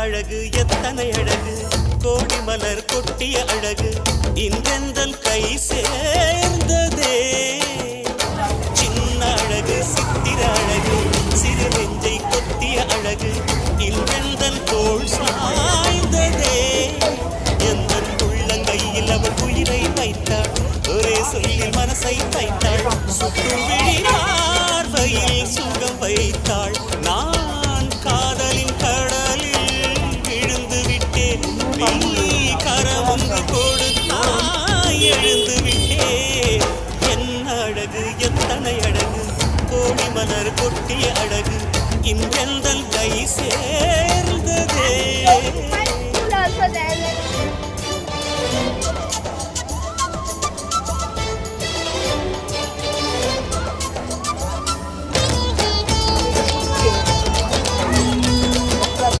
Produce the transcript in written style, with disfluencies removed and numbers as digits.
அழகு எத்தனை அழகு கோடி மலர் கொட்டிய அழகு இன்றெந்தன் கை சேர்ந்ததே சின்ன அழகு சித்திர அழகு சிறு நெஞ்சை கொத்திய அழகு இன்றெந்தன் தோள் சாய்ந்ததே எந்தன் உள்ளங்கையில் அவள் உயிரை வைத்தாள் ஒரே சொல்லில் மனசை வைத்தாள் சுற்றுவே